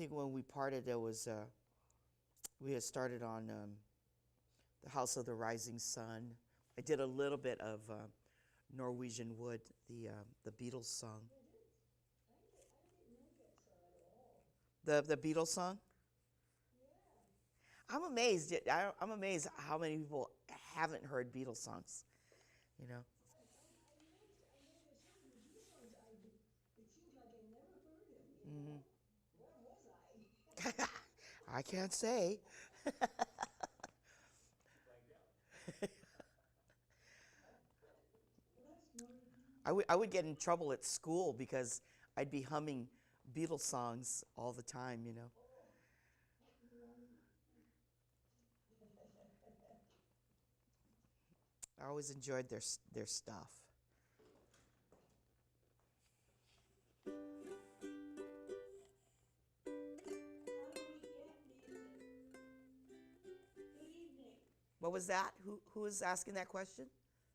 think when we parted, there was we had started on the House of the Rising Sun. I did a little bit of Norwegian Wood, the Beatles song. The Beatles song. I'm amazed. I'm amazed how many people haven't heard Beatles songs. You know. Mm-hmm. I can't say. I would get in trouble at school because I'd be humming Beatles songs all the time, you know. I always enjoyed their stuff. What was that? Who was asking that question?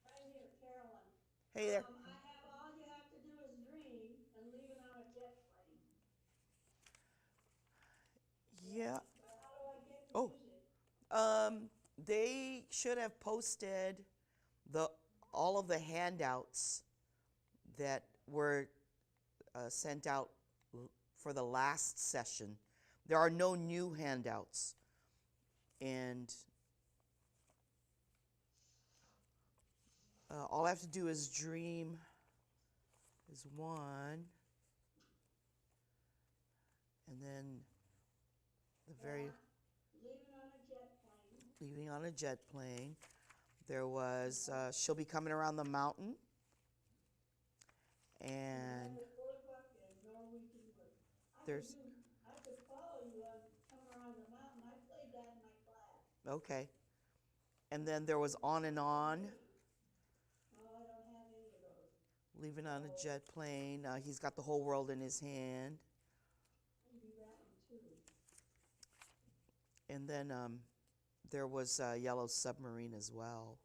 Right here, Carolyn. Hey there. I have all you have to do is dream and leave it on a jet plane. Yeah. But how do I get the music? They should have posted all of the handouts that were sent out for the last session. There are no new handouts, and all I have to do is dream is one, and then the very leaving on a jet plane. There was she'll be coming around the mountain, and there's I could follow you on coming around the mountain. I played that in my class. okay, and then there was on and on. No, I don't have any of those. Leaving on a jet plane. He's got the whole world in his hand. Maybe that one too. And then there was Yellow Submarine as well.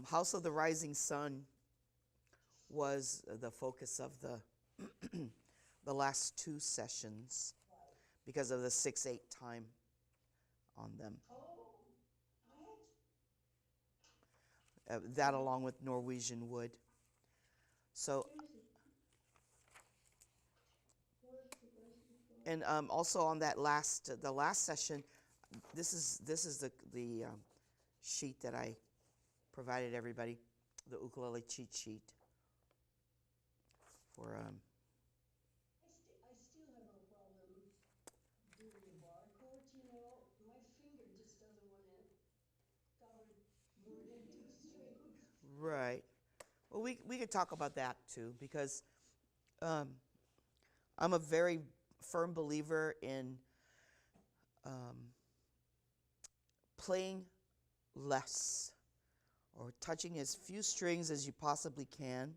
House of the Rising Sun was the focus of the last two sessions because of the 6/8 time on them. That along with Norwegian Wood. So, and also on that the last session, this is the sheet that I provided everybody, the ukulele cheat sheet for I still have no problem doing the bar chords, you know. My finger just doesn't want to cover more than 2 strings. right. Well, we could talk about that too because I'm a very firm believer in playing less or touching as few strings as you possibly can,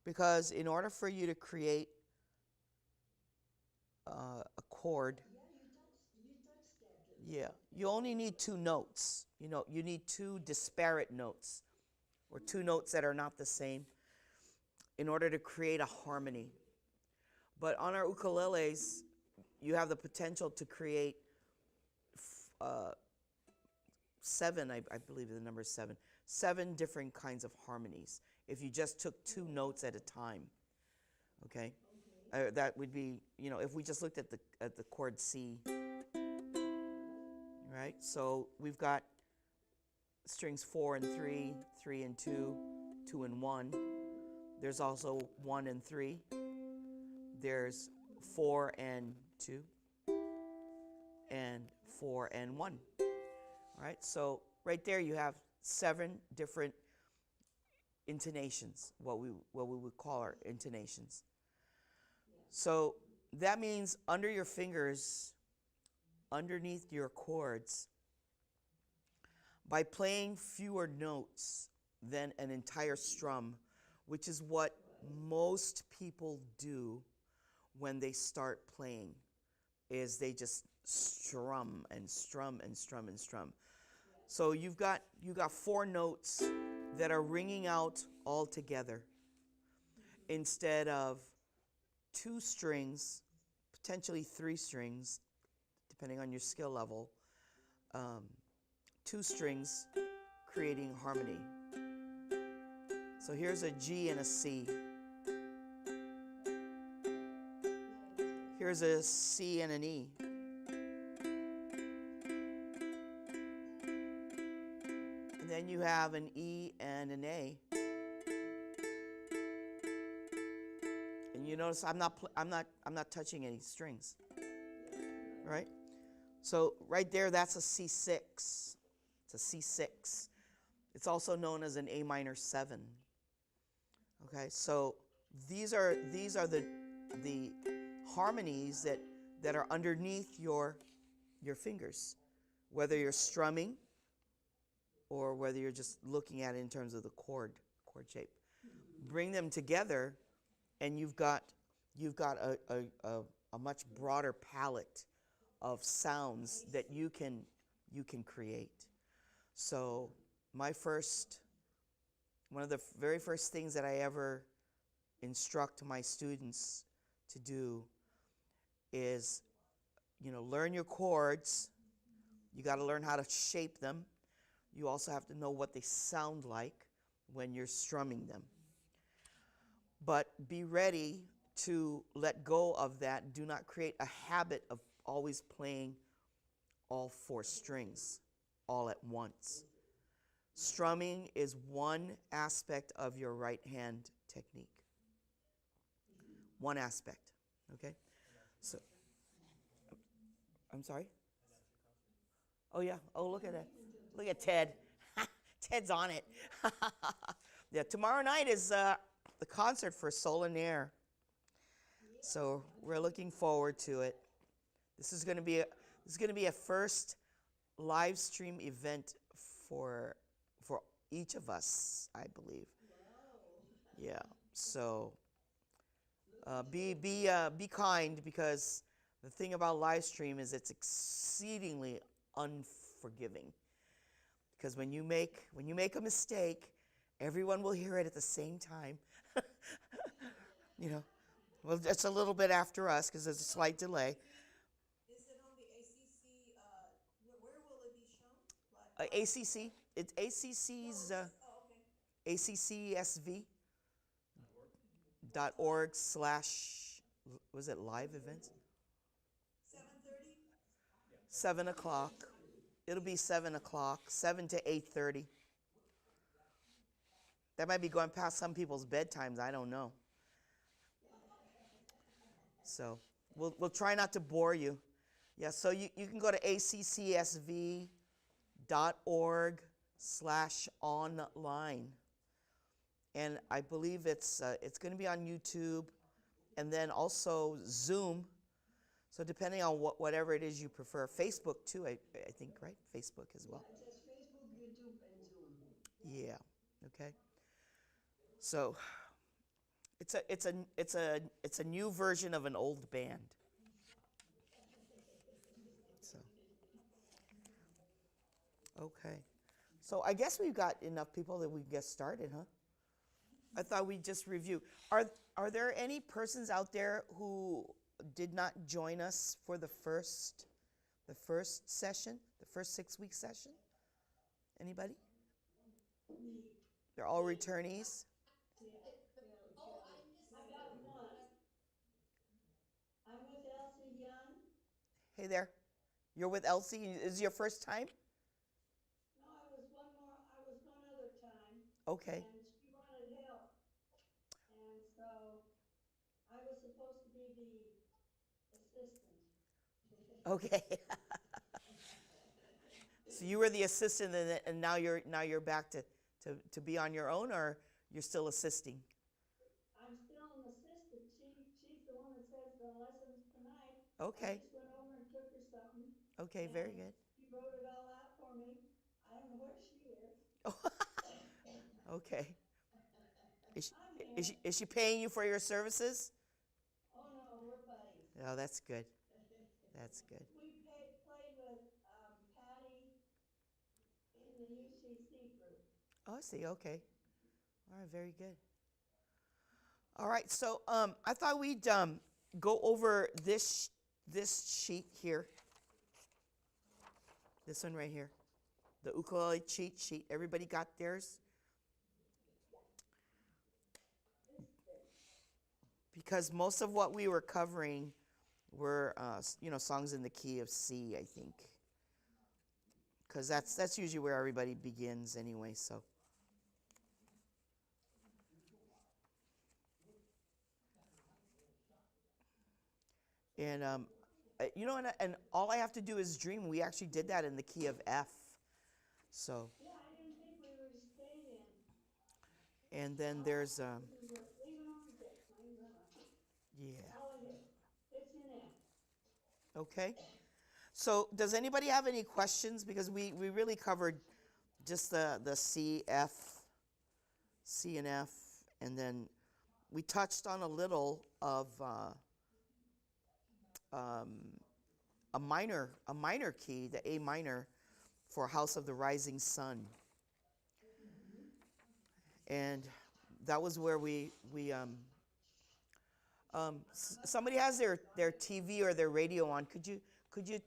because in order for you to create a chord, yeah, you only need 2 notes. You know, you need 2 disparate notes or 2 notes that are not the same in order to create a harmony. But on our ukuleles, you have the potential to create 7, I believe the number is 7 different kinds of harmonies if you just took 2 notes at a time. Okay, that would be, you know, if we just looked at the chord C, right? So we've got strings 4 and 3, 3 and 2, 2 and 1. There's also 1 and 3. There's 4 and 2, and 4 and 1. All right, so right there you have 7 different intonations, what we would call our intonations. So that means under your fingers, underneath your chords, by playing fewer notes than an entire strum, which is what most people do when they start playing, is they just strum and strum and strum and strum. So you got 4 notes that are ringing out all together instead of 2 strings, potentially 3 strings, depending on your skill level. 2 strings creating harmony. So here's a G and a C. Here's a C and an E. And then you have an E and an A. And you notice I'm not touching any strings. Right? So right there, that's a C6. It's a C6. It's also known as an A minor 7. Okay, so these are the harmonies that are underneath your fingers, whether you're strumming or whether you're just looking at it in terms of the chord shape. Bring them together, and you've got a much broader palette of sounds that you can create. So one of the very first things that I ever instruct my students to do is, learn your chords. You got to learn how to shape them. You also have to know what they sound like when you're strumming them. But be ready to let go of that. Do not create a habit of always playing all 4 strings all at once. Strumming is one aspect of your right hand technique. One aspect, okay? So, I'm sorry? Oh, yeah. Oh, look at that. Look at Ted. Ted's on it. Yeah, tomorrow night is the concert for Solanaire. So we're looking forward to it. This is going to be a first live stream event for each of us, I believe. Yeah. So be kind, because the thing about live stream is it's exceedingly unforgiving. Because when you make a mistake, everyone will hear it at the same time. Well, it's a little bit after us because there's a slight delay. Is it on the ACC? Where will it be shown? ACC. It's ACC's Okay. accsv.org / was it live events? 7:30. 7 o'clock. It'll be 7 o'clock, 7 to 8:30. That might be going past some people's bedtimes. I don't know. So we'll try not to bore you. Yeah, so you can go to accsv.org / online. And I believe it's going to be on YouTube and then also Zoom. So depending on whatever it is you prefer. Facebook too, I think, right? Facebook as well. Yeah, just Facebook, YouTube, and Zoom. Yeah. Okay. So it's a new version of an old band. So okay. So I guess we've got enough people that we can get started, huh? I thought we'd just review. Are there any persons out there who did not join us for the first session, the first 6-week session? Anybody? They're all returnees? I got one. I'm with Elsie Young. Hey there. You're with Elsie? Is it your first time? No, I was one other time. Okay. And she wanted help. And so I was supposed to be the assistant. Okay. So you were the assistant, and now you're back to be on your own, or you're still assisting? I'm still an assistant. She's the one that says the lessons tonight. Okay. I just went over and took her something. Okay, very good. She wrote it all out for me. I don't know where she is. Okay. I'm here. Is she paying you for your services? Oh no, we're buddies. Oh, that's good. That's good. We played with Patty in the UCC group. Oh, I see. Okay. All right, very good. All right, so I thought we'd go over this sheet here. This one right here. The ukulele cheat sheet. Everybody got theirs? Because most of what we were covering were, songs in the key of C, I think. Because that's usually where everybody begins anyway, so. And, and all I have to do is dream. We actually did that in the key of F. So. Yeah, I didn't think we were staying in. And then there's, We were leaving on the deck. yeah. All I hear. It's in F. Okay. So does anybody have any questions? Because we really covered just the C, F, C and F, and then we touched on a little of a minor key, the A minor, for House of the Rising Sun. And that was where somebody has their TV or their radio on. Could you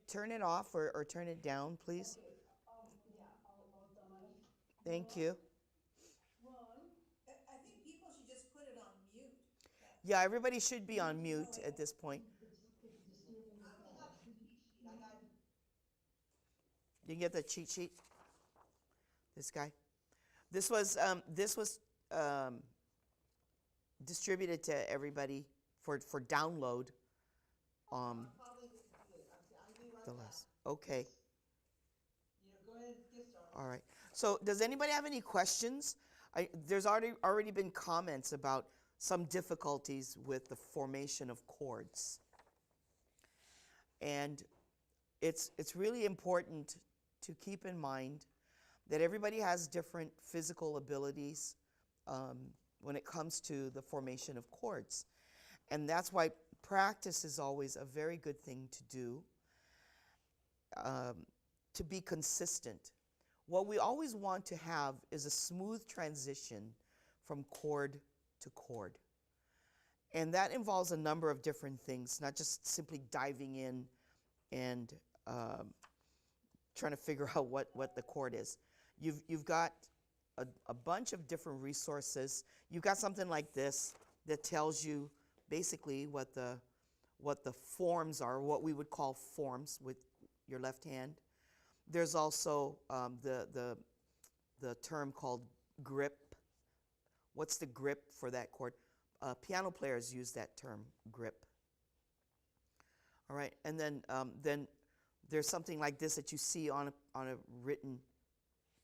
turn it off or turn it down, please? Okay. Yeah, I'll tama. Thank you. One. I think people should just put it on mute. Yeah, everybody should be on mute at this point. I don't have the cheat sheet. I got You can get the cheat sheet. This guy. This was distributed to everybody for download. I'll probably do it. I'll be right The back. last. Okay. Go ahead, get started. All right. So does anybody have any questions? There's already been comments about some difficulties with the formation of chords. And it's really important to keep in mind that everybody has different physical abilities when it comes to the formation of chords. And that's why practice is always a very good thing to do, to be consistent. What we always want to have is a smooth transition from chord to chord. And that involves a number of different things, not just simply diving in and trying to figure out what the chord is. You've got a bunch of different resources. You've got something like this that tells you basically what the forms are, what we would call forms with your left hand. There's also the term called grip. What's the grip for that chord? Piano players use that term, grip. All right, and then there's something like this that you see on a written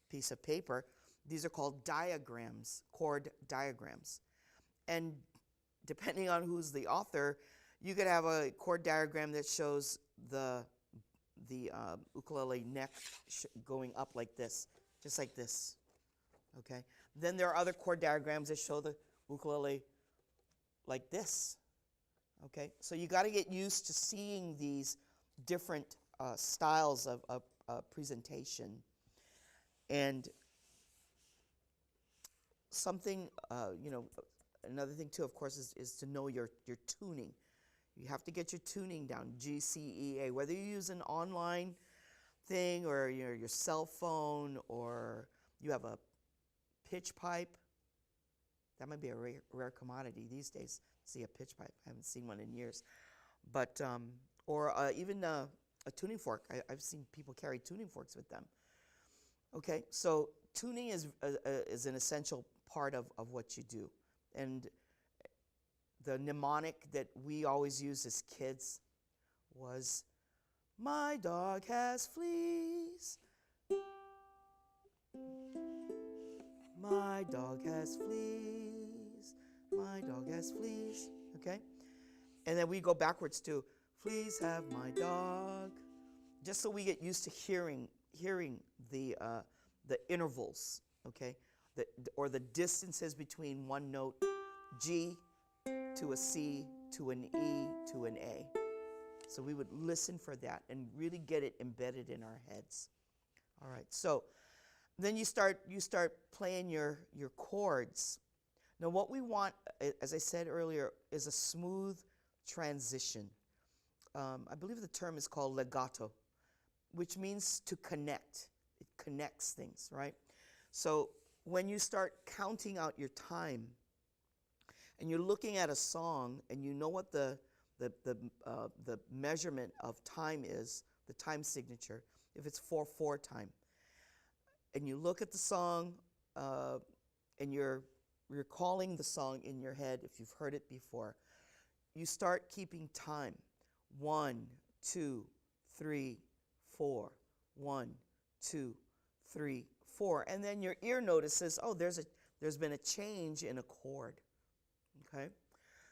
piece of paper. These are called diagrams, chord diagrams. And depending on who's the author, you could have a chord diagram that shows the ukulele neck going up like this, just like this. Okay. Then there are other chord diagrams that show the ukulele like this. Okay. So you got to get used to seeing these different styles of presentation. And something, another thing too, of course, is to know your tuning. You have to get your tuning down, G, C, E, A. Whether you use an online thing or your cell phone or you have a pitch pipe, that might be a rare commodity these days. See a pitch pipe. I haven't seen one in years. But, or even a tuning fork. I've seen people carry tuning forks with them. Okay, so tuning is an essential part of what you do. And the mnemonic that we always used as kids was, "My dog has fleas. My dog has fleas. My dog has fleas." Okay? And then we go backwards to, "Fleas have my dog." Just so we get used to hearing the intervals, okay? Or the distances between one note, G, to a C, to an E, to an A. So we would listen for that and really get it embedded in our heads. All right, so then you start playing your chords. Now, what we want, as I said earlier, is a smooth transition. I believe the term is called legato, which means to connect. It connects things, right? So when you start counting out your time and you're looking at a song and you know what the measurement of time is, the time signature, if it's 4/4 time, and you look at the song and you're recalling the song in your head, if you've heard it before, you start keeping time. 1, 2, 3, 4. 1, 2, 3, 4. And then your ear notices, oh, there's been a change in a chord. Okay?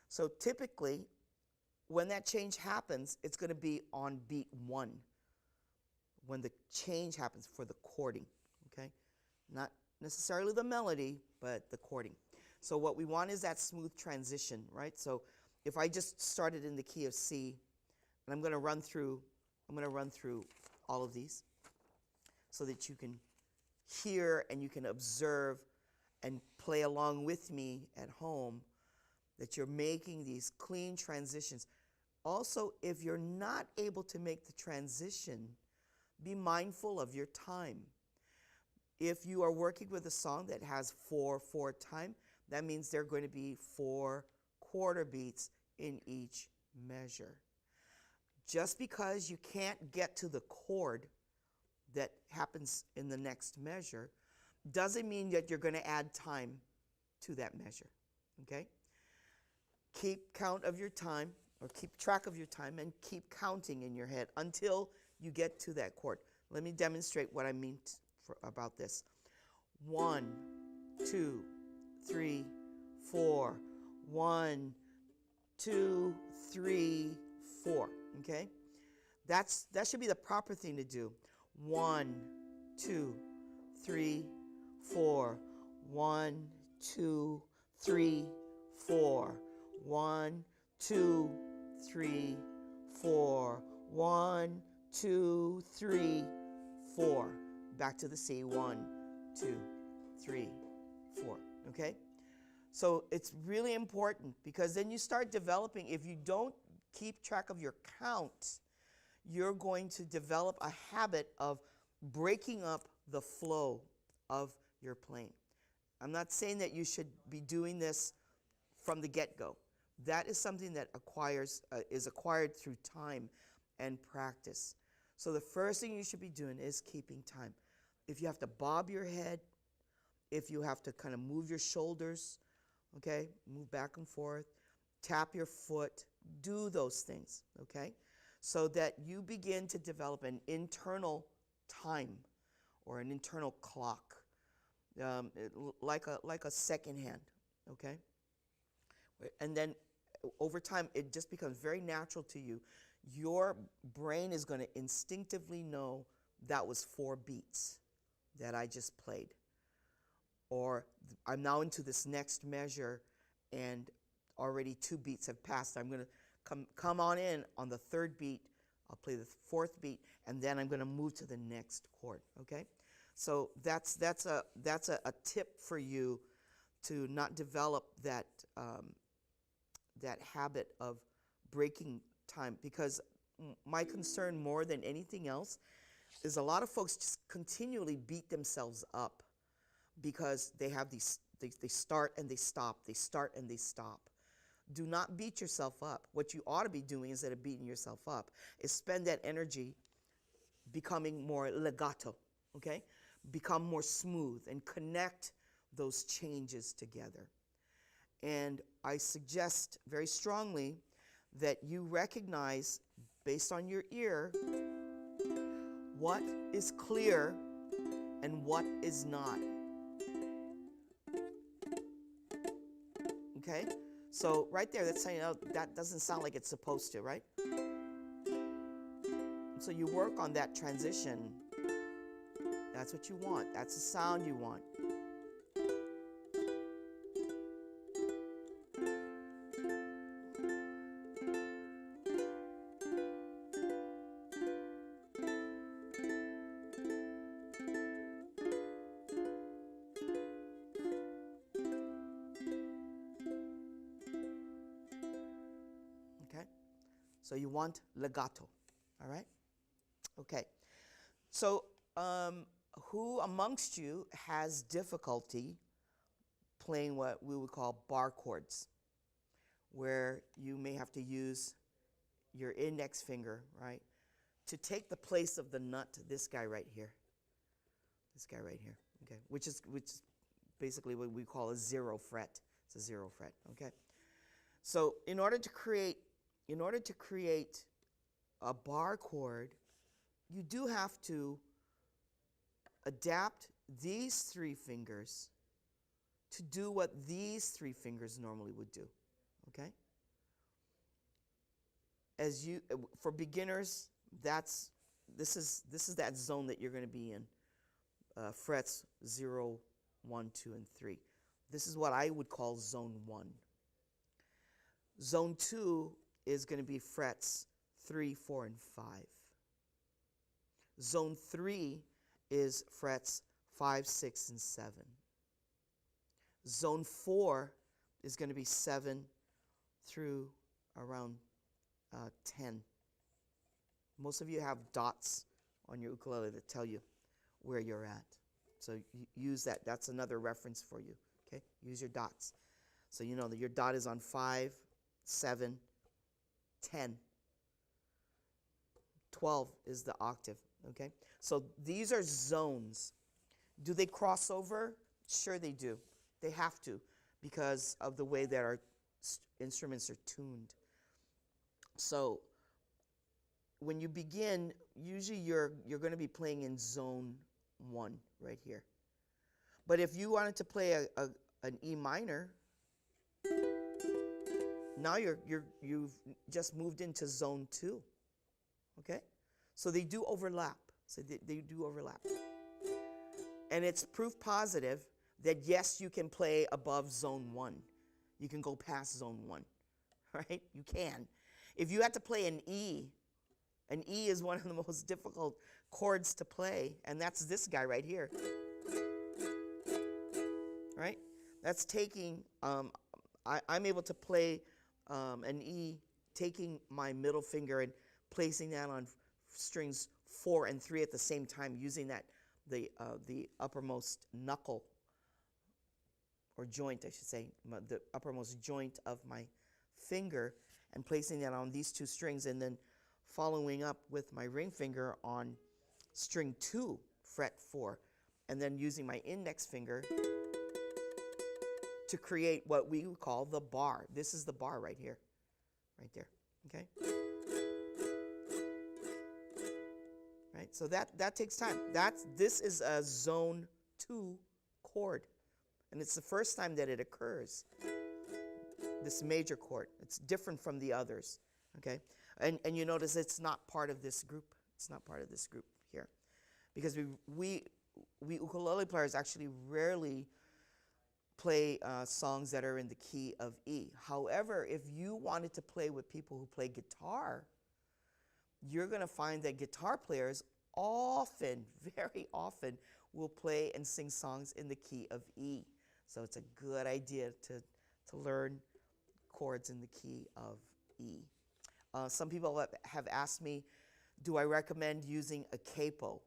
So typically, when that change happens, it's going to be on beat 1 when the change happens for the chording. Okay? Not necessarily the melody, but the chording. So what we want is that smooth transition, right? So if I just started in the key of C, and I'm going to run through all of these so that you can hear and you can observe and play along with me at home, that you're making these clean transitions. Also, if you're not able to make the transition, be mindful of your time. If you are working with a song that has 4/4 time, that means there are going to be 4 quarter beats in each measure. Just because you can't get to the chord that happens in the next measure doesn't mean that you're going to add time to that measure. Okay? Keep count of your time, or keep track of your time, and keep counting in your head until you get to that chord. Let me demonstrate what I mean about this. 1, 2, 3, 4. 1, 2, 3, 4. Okay? That should be the proper thing to do. 1, 2, 3, 4. 1, 2, 3, 4. 1, 2, 3, 4. 1, 2, 3, 4. Back to the C. 1, 2, 3, 4. Okay? So it's really important, because then you start developing. If you don't keep track of your count, you're going to develop a habit of breaking up the flow of your playing. I'm not saying that you should be doing this from the get-go. That is something that is acquired through time and practice. So the first thing you should be doing is keeping time. If you have to bob your head, if you have to kind of move your shoulders, okay, move back and forth, tap your foot, do those things, okay, so that you begin to develop an internal time or an internal clock, like a second hand, okay? And then over time, it just becomes very natural to you. Your brain is going to instinctively know that was 4 beats that I just played. Or I'm now into this next measure and already 2 beats have passed. I'm going to come on in on the 3rd beat. I'll play the 4th beat, and then I'm going to move to the next chord, okay? So that's a tip for you to not develop that habit of breaking time, because my concern more than anything else is a lot of folks just continually beat themselves up because they have these, they start and they stop, they start and they stop. Do not beat yourself up. What you ought to be doing instead of beating yourself up is spend that energy becoming more legato, okay? Become more smooth and connect those changes together. And I suggest very strongly that you recognize, based on your ear, what is clear and what is not. Okay? So right there, that's saying, oh, that doesn't sound like it's supposed to, right? So you work on that transition. That's what you want. That's the sound you want. So you want legato, all right? Okay. So who amongst you has difficulty playing what we would call bar chords, where you may have to use your index finger, right, to take the place of the nut, this guy right here. This guy right here, okay, which is basically what we call a 0 fret. It's a 0 fret, okay? So in order to create a bar chord, you do have to adapt these 3 fingers to do what these 3 fingers normally would do, okay? For beginners, this is that zone that you're going to be in, frets 0, 1, 2, and 3. This is what I would call zone 1. Zone 2 is going to be frets 3, 4, and 5. Zone 3 is frets 5, 6, and 7. Zone 4 is going to be 7 through around 10. Most of you have dots on your ukulele that tell you where you're at. So use that. That's another reference for you. Okay? Use your dots. So you know that your dot is on 5, 7, 10. 12 is the octave. Okay? So these are zones. Do they cross over? Sure they do. They have to, because of the way that our instruments are tuned. So when you begin, usually you're going to be playing in zone 1 right here. But if you wanted to play an E minor, now you've just moved into zone 2. Okay? So they do overlap. They do overlap. And it's proof positive that yes, you can play above zone 1. You can go past zone 1. Right? You can. If you had to play an E is one of the most difficult chords to play, and that's this guy right here. Right? That's taking, I'm able to play an E, taking my middle finger and placing that on strings 4 and 3 at the same time, using that, the uppermost knuckle, or joint, I should say, the uppermost joint of my finger, and placing that on these 2 strings, and then following up with my ring finger on string 2, fret 4, and then using my index finger to create what we would call the bar. This is the bar right here, right there, okay? Right, so that takes time. This is a zone 2 chord, and it's the first time that it occurs, this major chord. It's different from the others, okay? And you notice it's not part of this group. It's not part of this group here, because we ukulele players actually rarely play songs that are in the key of E. However, if you wanted to play with people who play guitar, you're going to find that guitar players often, very often, will play and sing songs in the key of E. So it's a good idea to learn chords in the key of E. Some people have asked me, do I recommend using a capo?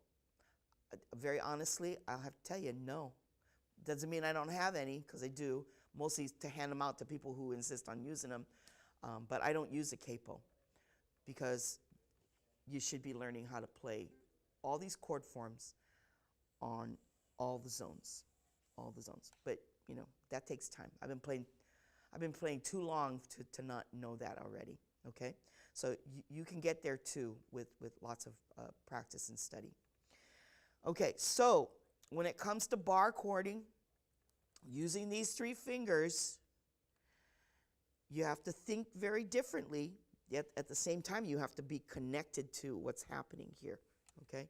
Very honestly, I'll have to tell you, no. Doesn't mean I don't have any, because I do, mostly to hand them out to people who insist on using them. But I don't use a capo, because you should be learning how to play all these chord forms on all the zones, But you know, that takes time. I've been playing too long to not know that already. Okay, so you can get there too with lots of practice and study. Okay, so when it comes to bar chording, using these 3 fingers, you have to think very differently. Yet at the same time, you have to be connected to what's happening here, okay?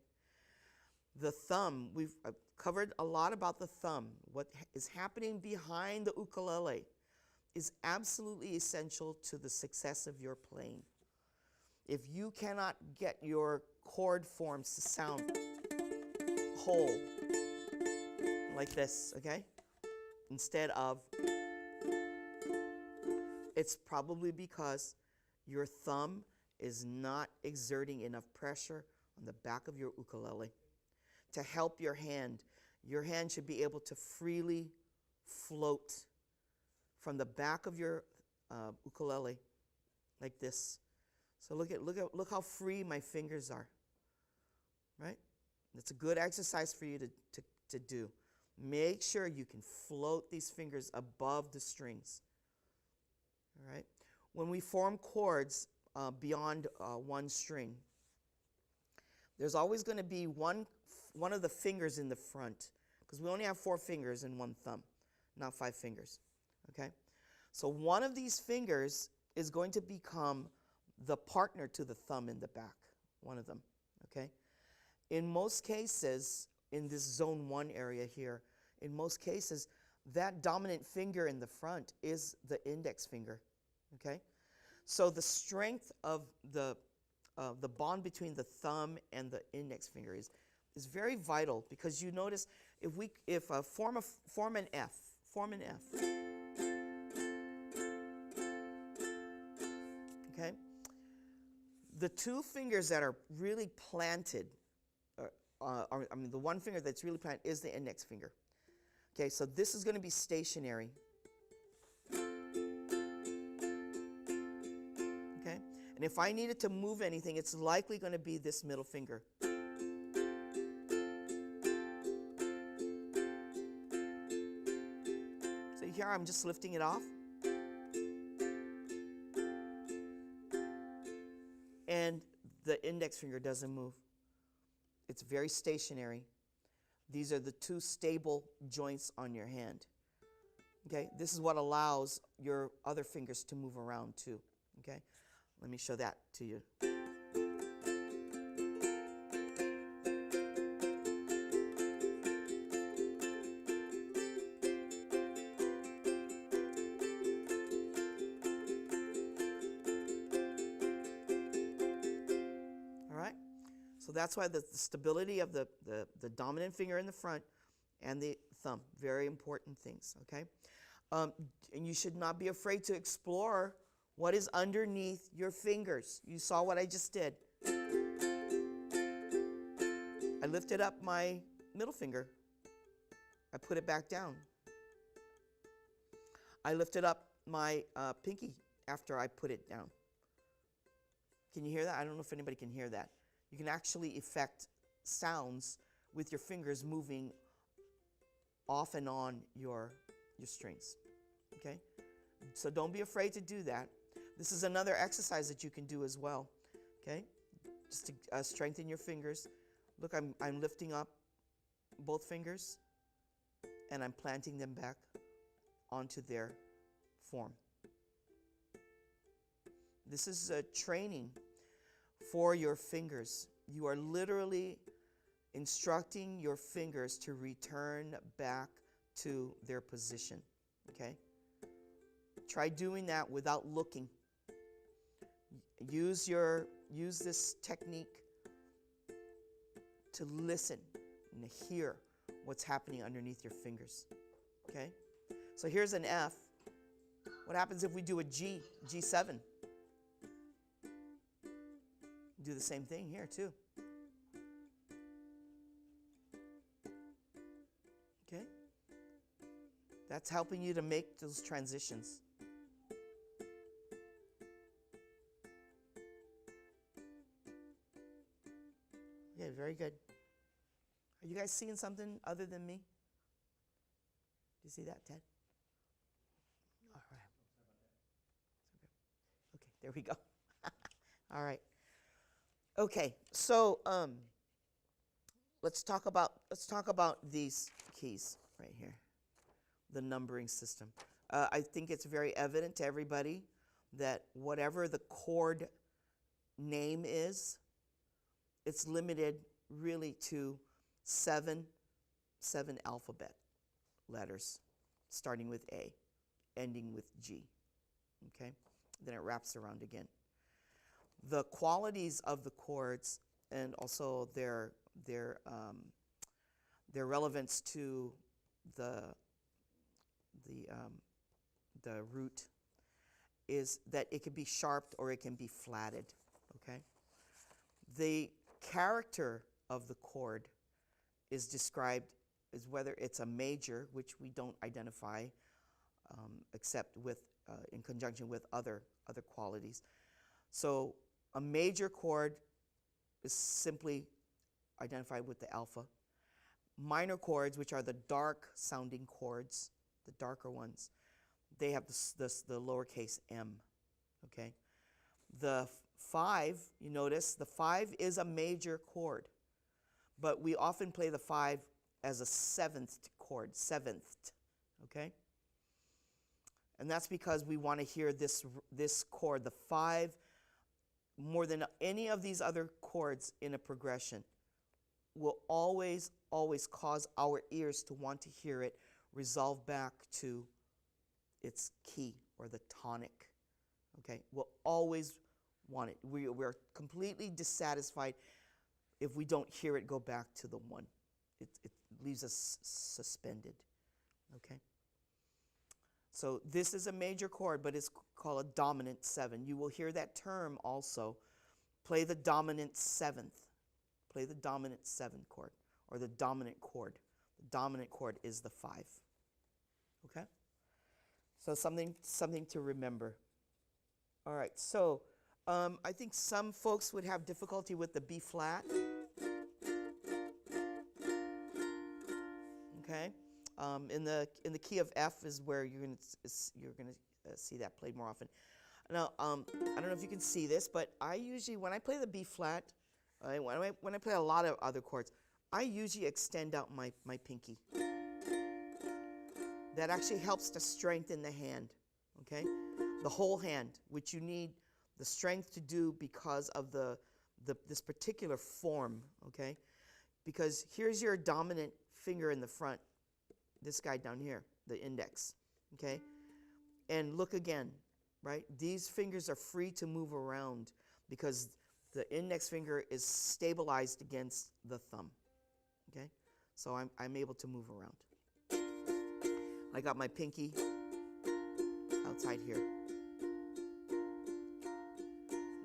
The thumb, we've covered a lot about the thumb. What is happening behind the ukulele is absolutely essential to the success of your playing. If you cannot get your chord forms to sound whole, like this, okay? Instead of, it's probably because your thumb is not exerting enough pressure on the back of your ukulele to help your hand. Your hand should be able to freely float from the back of your ukulele like this. So look how free my fingers are, right? It's a good exercise for you to do. Make sure you can float these fingers above the strings, all right? When we form chords beyond one string, there's always going to be one of the fingers in the front, because we only have 4 fingers and 1 thumb, not 5 fingers, okay? So one of these fingers is going to become the partner to the thumb in the back, one of them, okay? In most cases, in this zone 1 area here, in most cases, that dominant finger in the front is the index finger, okay? So the strength of the bond between the thumb and the index finger is very vital, because you notice form an F, okay? The 2 fingers that are really planted, the one finger that's really planted is the index finger. Okay, so this is going to be stationary. Okay, and if I needed to move anything, it's likely going to be this middle finger. So here I'm just lifting it off. And the index finger doesn't move. It's very stationary. These are the 2 stable joints on your hand. Okay, this is what allows your other fingers to move around too. Okay, let me show that to you. So that's why the stability of the dominant finger in the front and the thumb, very important things, okay? And you should not be afraid to explore what is underneath your fingers. You saw what I just did. I lifted up my middle finger. I put it back down. I lifted up my pinky after I put it down. Can you hear that? I don't know if anybody can hear that. You can actually effect sounds with your fingers moving off and on your strings, okay? So don't be afraid to do that. This is another exercise that you can do as well, okay? Just to strengthen your fingers. Look, I'm lifting up both fingers, and I'm planting them back onto their form. This is a training for your fingers. You are literally instructing your fingers to return back to their position, okay? Try doing that without looking. Use this technique to listen and hear what's happening underneath your fingers, okay? So here's an F. What happens if we do a G, G7? Do the same thing here too. Okay? That's helping you to make those transitions. Yeah, very good. Are you guys seeing something other than me? Do you see that, Ted? All right. Okay, there we go. All right. Okay, so let's talk about these keys right here, the numbering system. I think it's very evident to everybody that whatever the chord name is, it's limited really to seven alphabet letters, starting with A, ending with G. Okay, then it wraps around again. The qualities of the chords and also their relevance to the root is that it can be sharped or it can be flatted. okay? The character of the chord is described as whether it's a major, which we don't identify except with in conjunction with other qualities. So a major chord is simply identified with the alpha. Minor chords, which are the dark sounding chords, the darker ones, they have the lowercase m, okay? The 5, you notice, the 5 is a major chord, but we often play the 5 as a 7th chord, 7th, okay? And that's because we want to hear this chord, the 5, more than any of these other chords in a progression, will always cause our ears to want to hear it resolve back to its key or the tonic, okay? We'll always want it. We're completely dissatisfied if we don't hear it go back to the 1. It leaves us suspended, okay? So this is a major chord, but it's called a dominant 7. You will hear that term also. Play the dominant 7th. Play the dominant 7 chord, or the dominant chord. The dominant chord is the 5. Okay? So something to remember. All right, so I think some folks would have difficulty with the B flat. Okay? In the key of F is where you're gonna see that played more often. Now, I don't know if you can see this, but I usually, when I play the B flat, when I play a lot of other chords, I usually extend out my pinky. That actually helps to strengthen the hand, okay? The whole hand, which you need the strength to do because of this particular form, okay? Because here's your dominant finger in the front, this guy down here, the index, okay? And look again, right? These fingers are free to move around because the index finger is stabilized against the thumb, okay? So I'm able to move around. I got my pinky outside here.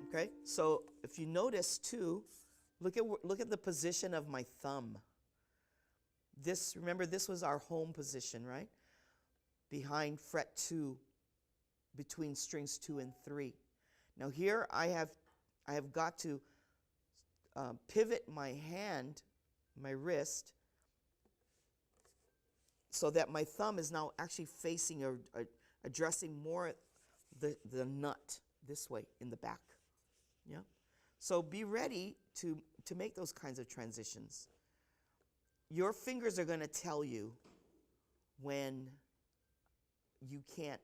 Okay, so if you notice too, look at the position of my thumb. Remember, this was our home position, right? Behind fret 2, between strings 2 and 3. Now here I have got to pivot my hand, my wrist, so that my thumb is now actually facing or addressing more the nut this way in the back. Yeah. So be ready to make those kinds of transitions. Your fingers are going to tell you when you can't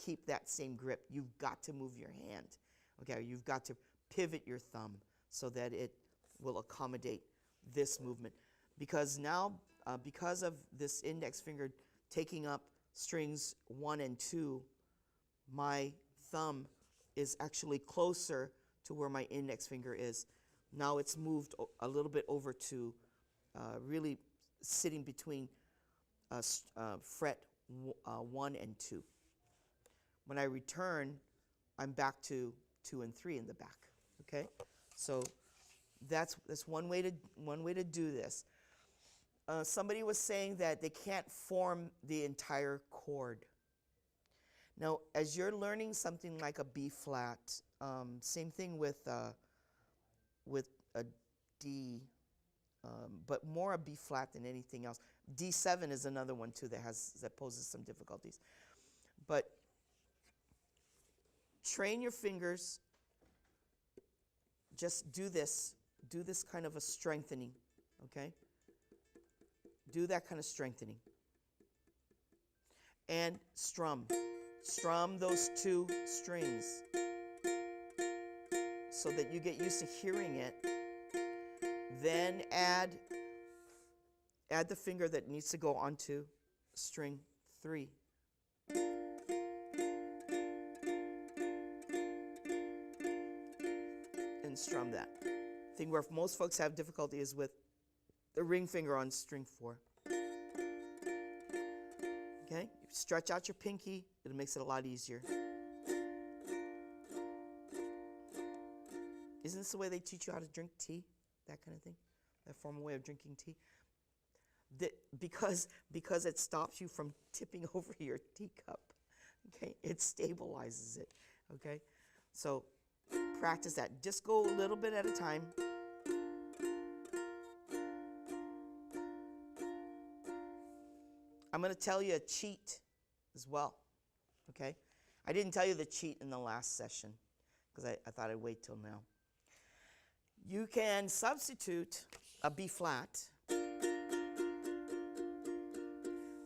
keep that same grip. You've got to move your hand. Okay, you've got to pivot your thumb so that it will accommodate this movement. Because now, because of this index finger taking up strings 1 and 2, my thumb is actually closer to where my index finger is. Now it's moved a little bit over to really sitting between fret 1 and 2. When I return, I'm back to 2 and 3 in the back. Okay, so that's one way to do this. Somebody was saying that they can't form the entire chord. Now, as you're learning something like a B flat, same thing with a D, but more a B flat than anything else. D7 is another one too that poses some difficulties. But train your fingers. Just do this kind of a strengthening, okay? Do that kind of strengthening. And strum those 2 strings so that you get used to hearing it. Then add the finger that needs to go onto string 3. And strum that. The thing where most folks have difficulty is with the ring finger on string 4. Okay? Stretch out your pinky. It makes it a lot easier. Isn't this the way they teach you how to drink tea? That kind of thing? That formal way of drinking tea? Because it stops you from tipping over your teacup. Okay? It stabilizes it. Okay? So practice that. Just go a little bit at a time. I'm going to tell you a cheat as well. Okay? I didn't tell you the cheat in the last session because I thought I'd wait till now. You can substitute a B flat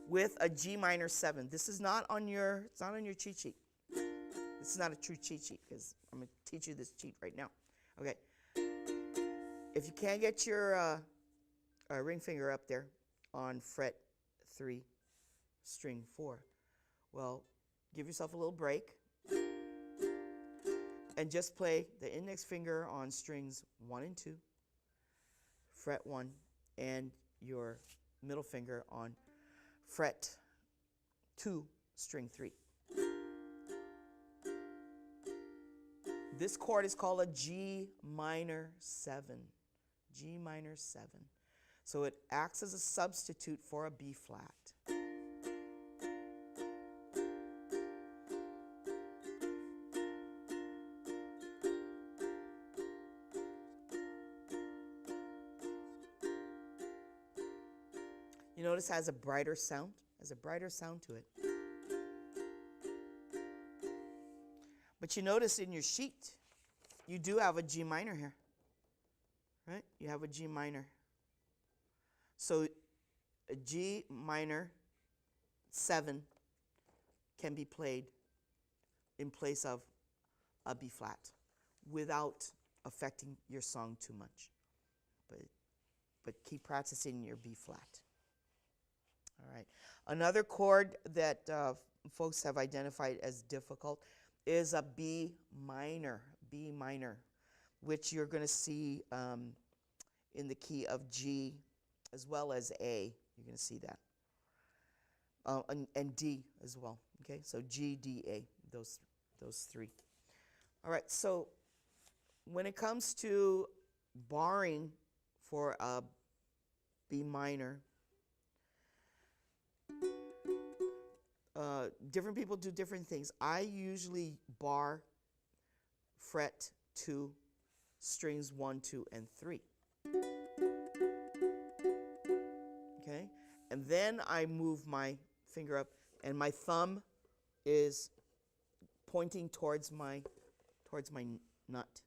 with a G minor 7. This is not on your, it's not on your cheat sheet. This is not a true cheat sheet because I'm going to teach you this cheat right now. Okay. If you can't get your ring finger up there on fret 3, string 4, well, give yourself a little break and just play the index finger on strings 1 and 2, fret 1, and your middle finger on fret 2, string 3. This chord is called a G minor 7. G minor 7. So it acts as a substitute for a B flat. You notice it has a brighter sound? Has a brighter sound to it. But you notice in your sheet, you do have a G minor here. Right? You have a G minor. So a G minor 7 can be played in place of a B flat without affecting your song too much. But keep practicing your B flat. All right. Another chord that folks have identified as difficult is a B minor, which you're going to see in the key of G as well as A. You're going to see that. And D as well. Okay, so G, D, A, those three. All right, so when it comes to barring for a B minor, different people do different things. I usually bar fret 2, strings 1, 2, and 3. Okay, and then I move my finger up, and my thumb is pointing towards my nut.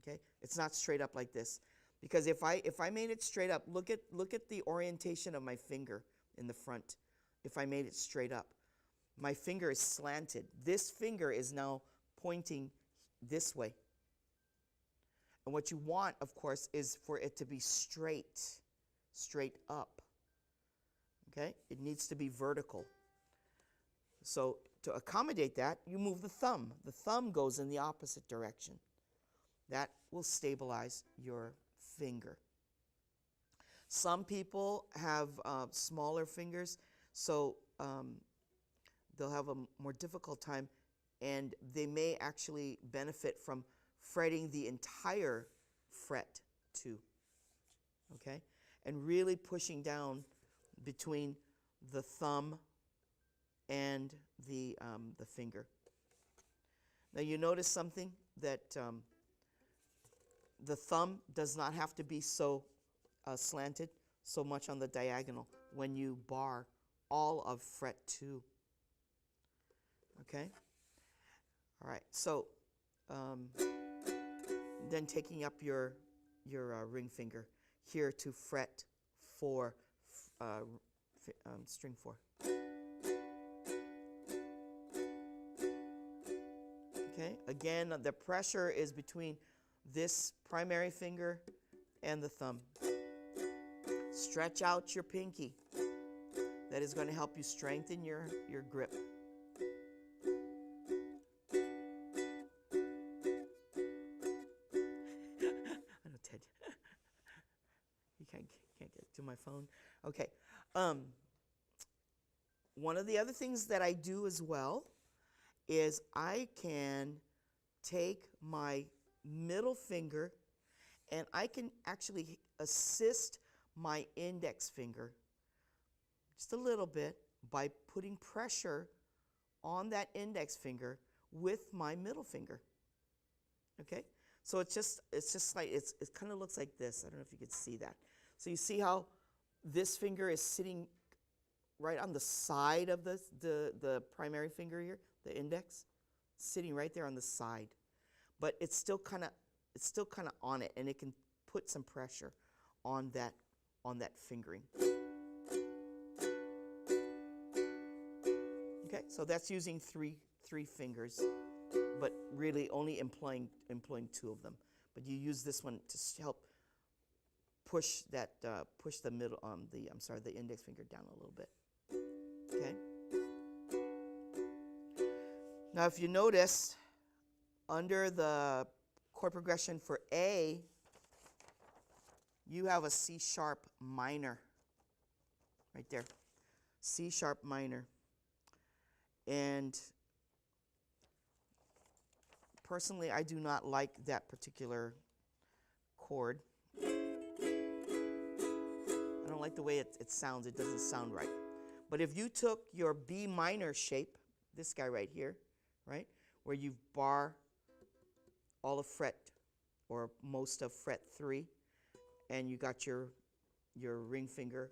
Okay, it's not straight up like this, because if I made it straight up, look at the orientation of my finger in the front. If I made it straight up, my finger is slanted. This finger is now pointing this way. And what you want, of course, is for it to be straight up. Okay? It needs to be vertical. So to accommodate that, you move the thumb. The thumb goes in the opposite direction. That will stabilize your finger. Some people have smaller fingers, so they'll have a more difficult time, and they may actually benefit from fretting the entire fret 2, okay? And really pushing down between the thumb and the finger. Now you notice something, that the thumb does not have to be so slanted, so much on the diagonal when you bar all of fret 2. Okay? All right, so then taking up your ring finger here to fret 4, string 4. Okay, again, the pressure is between this primary finger and the thumb. Stretch out your pinky. That is going to help you strengthen your grip. I know, Ted. You can't get to my phone. Okay. One of the other things that I do as well is I can take my middle finger, and I can actually assist my index finger just a little bit by putting pressure on that index finger with my middle finger. Okay? So it's just like, it kind of looks like this. I don't know if you could see that. So you see how this finger is sitting right on the side of the primary finger here, the index, sitting right there on the side. But it's still kind of on it, and it can put some pressure on that fingering. Okay, so that's using three fingers, but really only employing two of them. But you use this one to help push the middle the index finger down a little bit. Okay. Now, if you notice, under the chord progression for A, you have a C sharp minor right there. C sharp minor. And personally, I do not like that particular chord. I don't like the way it sounds. It doesn't sound right. But if you took your B minor shape, this guy right here, right, where you bar all of fret, or most of fret 3, and you got your ring finger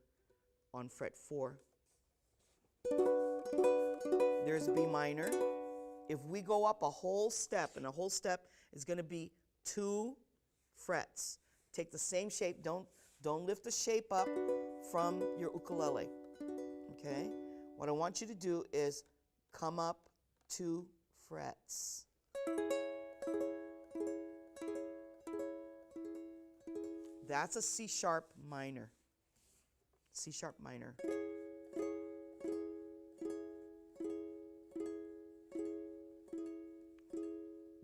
on fret 4, there's B minor. If we go up a whole step, and a whole step is going to be 2 frets. Take the same shape. Don't lift the shape up from your ukulele. Okay? What I want you to do is come up 2 frets. That's a C sharp minor. C sharp minor.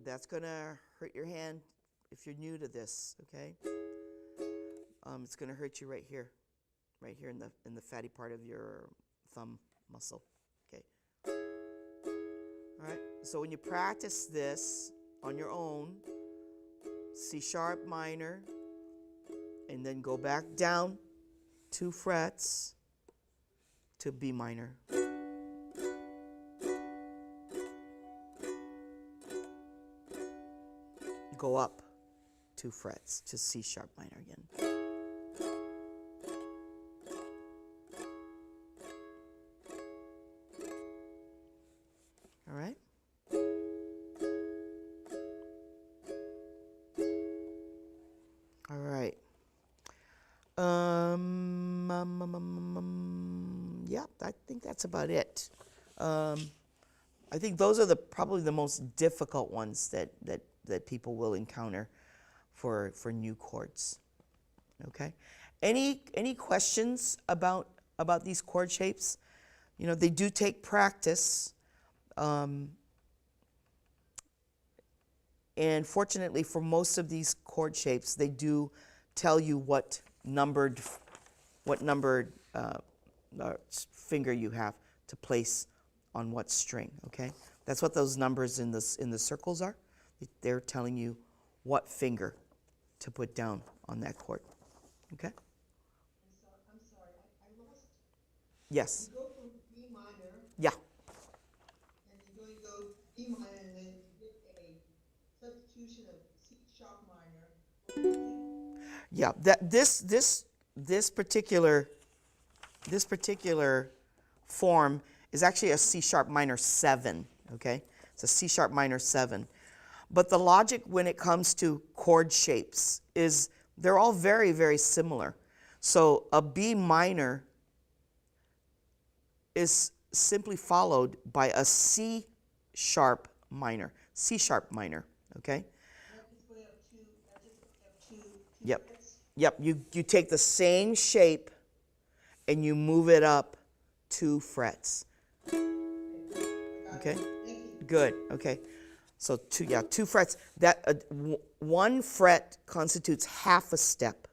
That's going to hurt your hand if you're new to this, okay? It's going to hurt you right here in the fatty part of your thumb muscle, okay? All right, so when you practice this on your own, C sharp minor, and then go back down 2 frets to B minor. Go up 2 frets to C sharp minor again. All right. All right. Yeah, I think that's about it. I think those are probably the most difficult ones that people will encounter for new chords. Okay. Any questions about these chord shapes? You know, they do take practice. And fortunately, for most of these chord shapes, they do tell you what numbered finger you have to place on what string. Okay, that's what those numbers in the circles are. They're telling you what finger to put down on that chord. Okay. I'm sorry, I lost. Yes. You go from B minor. Yeah. And you're going to go B minor, and then you get a substitution of C sharp minor. Yeah. That this particular form is actually a C sharp minor 7. Okay, it's a C sharp minor 7. But the logic when it comes to chord shapes is they're all very, very similar. So a B minor is simply followed by a C sharp minor. C sharp minor, okay? Yep. Yep, you take the same shape and you move it up 2 frets. Okay? Good, okay. So 2 frets. That 1 fret constitutes half a step.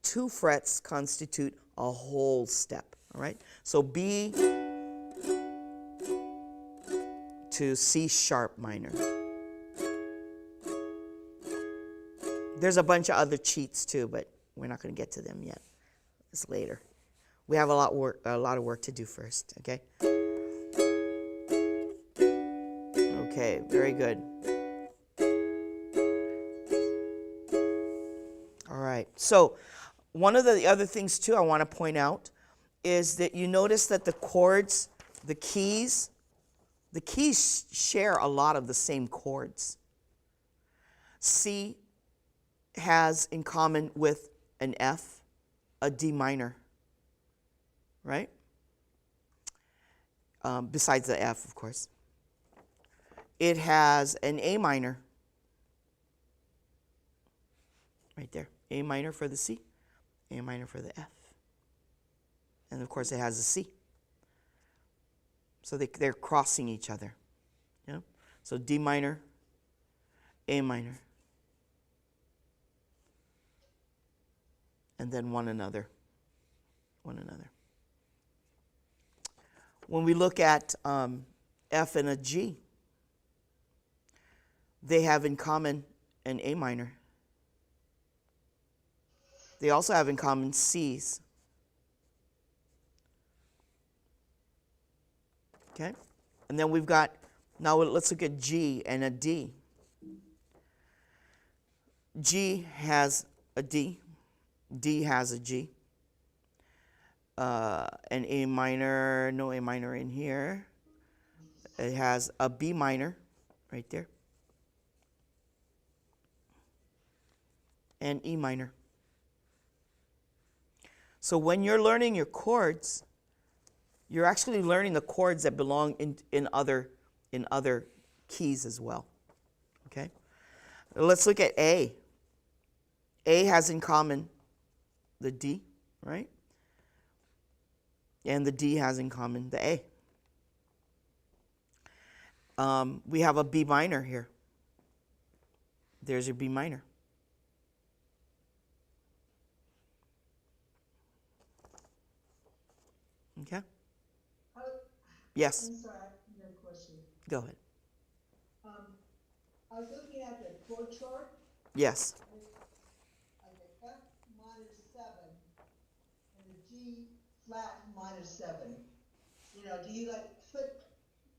2 frets constitute a whole step. All right. So B to C sharp minor. There's a bunch of other cheats too, but we're not going to get to them yet. It's later. We have a lot of work to do first, okay? Okay, very good. All right. So, one of the other things too I want to point out is that you notice that the chords, the keys share a lot of the same chords. C has in common with an F, a D minor, right? Besides the F, of course. It has an A minor, right there. A minor for the C, A minor for the F. And of course it has a C. So they're crossing each other. Yeah? So D minor, A minor, and then one another. When we look at F and a G, they have in common an A minor. They also have in common C's. Okay? And then we've got, now let's look at G and a D. G has a D. D has a G. An A minor, no A minor in here. It has a B minor right there. And E minor. So when you're learning your chords, you're actually learning the chords that belong in other keys as well. Okay? Let's look at A. A has in common the D, right? And the D has in common the A. We have a B minor here. There's your B minor. Okay? Yes. I'm sorry, I have a question. Go ahead. I was looking at the chord chart, Yes. like the F minor 7 and the G flat minor 7. You know, do you like put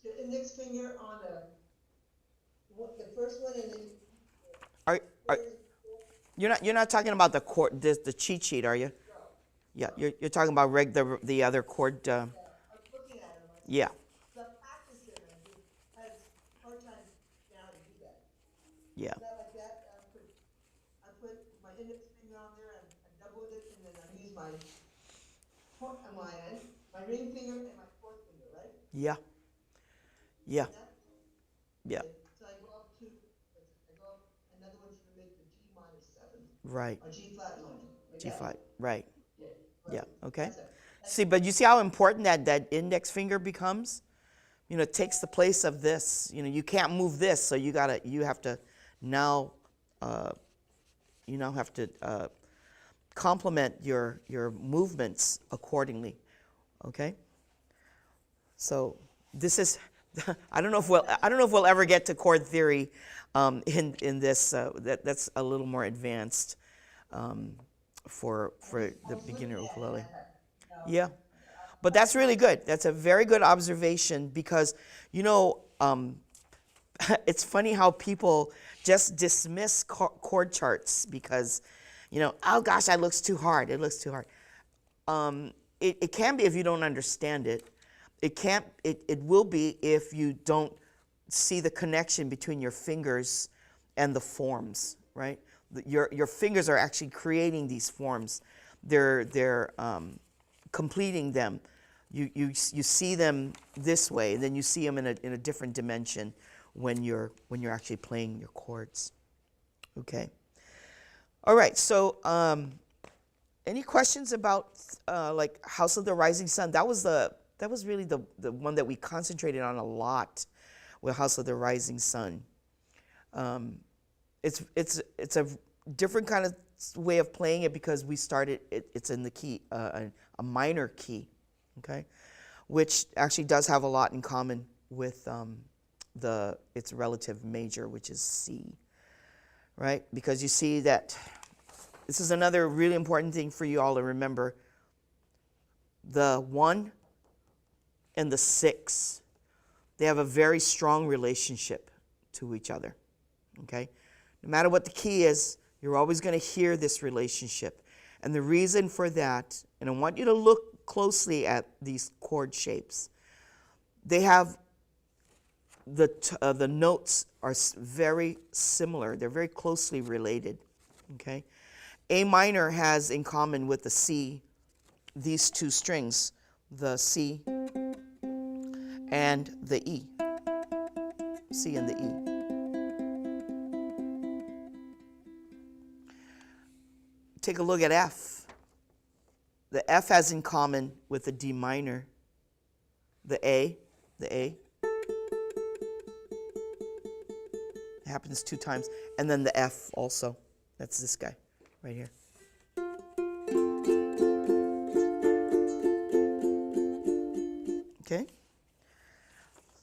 the index finger on the first one and then Are you're not talking about the chord, the cheat sheet, are you? no? Yeah, you're talking about the other chord. Yeah, I was looking at them. Yeah. The practice in them has hard time now to do that. Yeah. Is that like that? I put my index finger on there and I doubled it and then I use my ring finger and my fourth finger, right? Yeah. Yeah. Yeah. So I go up another one's gonna make the G minor 7. Right. Or G flat minor. Like G that. flat. Right. Yeah. Yeah. Okay. That's it. See, but you see how important that index finger becomes? You know, it takes the place of this. You know, you can't move this, so you have to now, complement your movements accordingly. Okay. So this is, I don't know if we'll ever get to chord theory in this. That's a little more advanced for the beginner ukulele. Yeah. But that's really good. That's a very good observation because, it's funny how people just dismiss chord charts because, oh gosh, that looks too hard. It looks too hard. It can be if you don't understand it. It will be if you don't see the connection between your fingers and the forms, right? Your fingers are actually creating these forms. They're completing them. You see them this way, and then you see them in a different dimension when you're actually playing your chords. Okay. All right. So, any questions about like House of the Rising Sun? That was really the one that we concentrated on a lot with House of the Rising Sun. It's a different kind of way of playing it because we started it's in the key a minor key, okay, which actually does have a lot in common with its relative major, which is C, right? Because you see that this is another really important thing for you all to remember. The 1 and the 6, they have a very strong relationship to each other, okay? No matter what the key is, you're always going to hear this relationship. And the reason for that, and I want you to look closely at these chord shapes. They have the notes are very similar. They're very closely related, okay? A minor has in common with the C these two strings, the C and the E. C and the E. Take a look at F. The F has in common with the D minor, the A. It happens 2 times, and then the F also. That's this guy right here. Okay?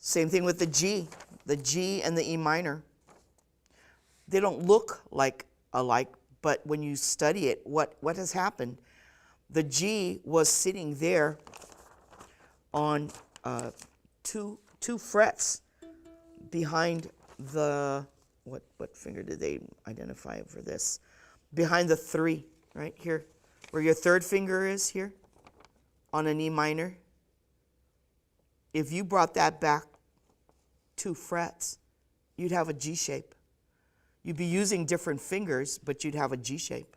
Same thing with the G and the E minor. They don't look alike, but when you study it, what has happened? The G was sitting there on two frets behind the, what finger did they identify for this? Behind the 3, right here, where your 3rd finger is here on an E minor. If you brought that back 2 frets, you'd have a G shape. You'd be using different fingers, but you'd have a G shape.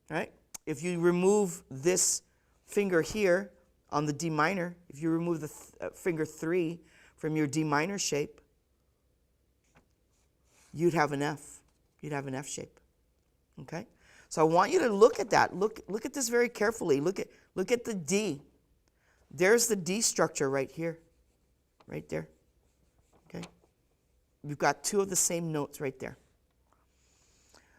Right? If you remove this finger here on the D minor, if you remove the finger 3 from your D minor shape, you'd have an F. You'd have an F shape. Okay? So I want you to look at that. Look at this very carefully. Look at the D. There's the D structure right here. Right there. Okay? We've got 2 of the same notes right there.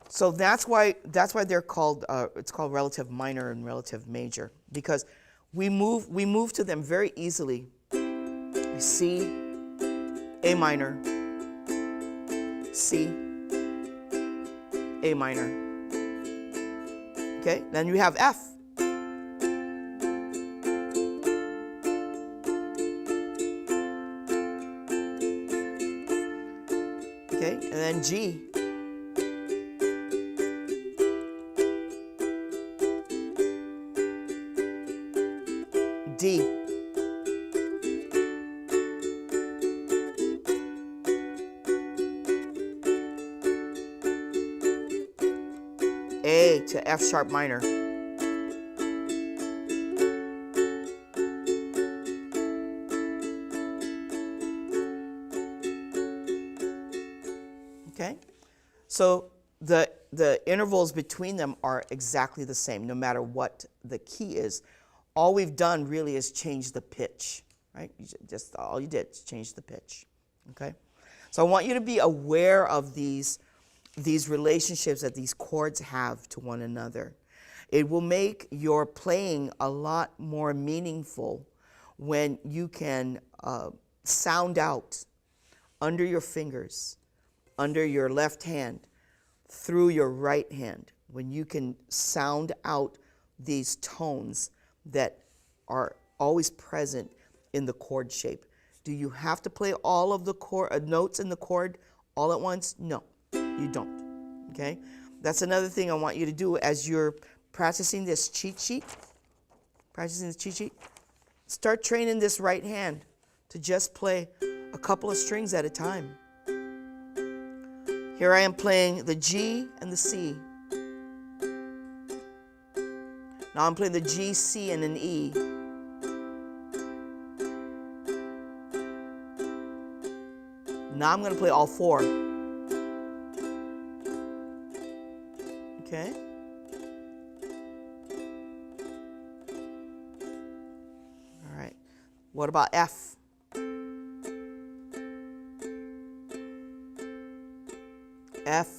So that's why they're called it's called relative minor and relative major, because we move to them very easily. C, A minor, C, A minor. Okay, then you have F. Okay, and then G. D. A to F sharp minor. Okay? So the intervals between them are exactly the same, no matter what the key is. All we've done really is change the pitch, right? Just all you did is change the pitch, okay? So I want you to be aware of these relationships that these chords have to one another. It will make your playing a lot more meaningful when you can sound out under your fingers, under your left hand, through your right hand, when you can sound out these tones that are always present in the chord shape. Do you have to play all of the notes in the chord all at once? No, you don't. Okay? That's another thing I want you to do as you're practicing this cheat sheet. Start training this right hand to just play a couple of strings at a time. Here I am playing the G and the C. Now I'm playing the G, C, and an E. Now I'm going to play all 4. Okay? All right. What about F? F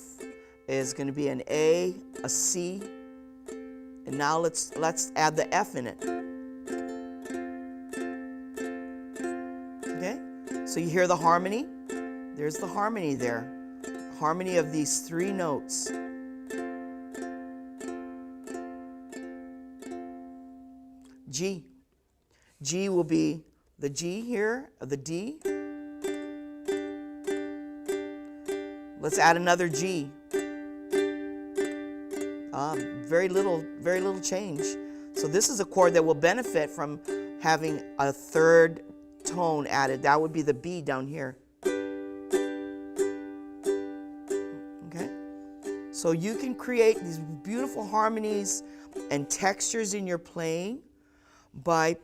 is going to be an A, a C, and now let's add the F in it. Okay? So you hear the harmony? There's the harmony there. harmony of these three notes. G. G will be the G here, the D. Let's add another G. Very little change. So this is a chord that will benefit from having a third tone added. That would be the B down here. Okay? So you can create these beautiful harmonies and textures in your playing by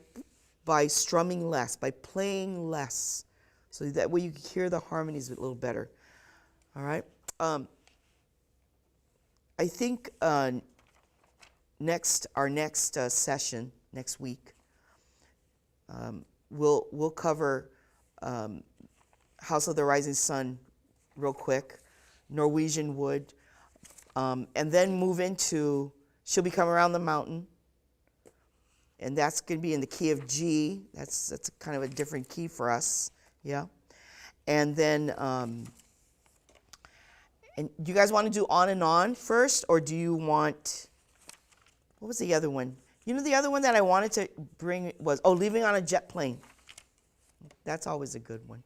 strumming less, by playing less. So that way you can hear the harmonies a little better. All right? I think our next session next week, we'll cover House of the Rising Sun real quick, Norwegian Wood, and then move into She'll Be Coming Around the Mountain, and that's going to be in the key of G. That's kind of a different key for us, yeah. And then. And do you guys want to do On and On first, or do you want, what was the other one? You know, the other one that I wanted to bring was, Leaving on a Jet Plane. That's always a good one.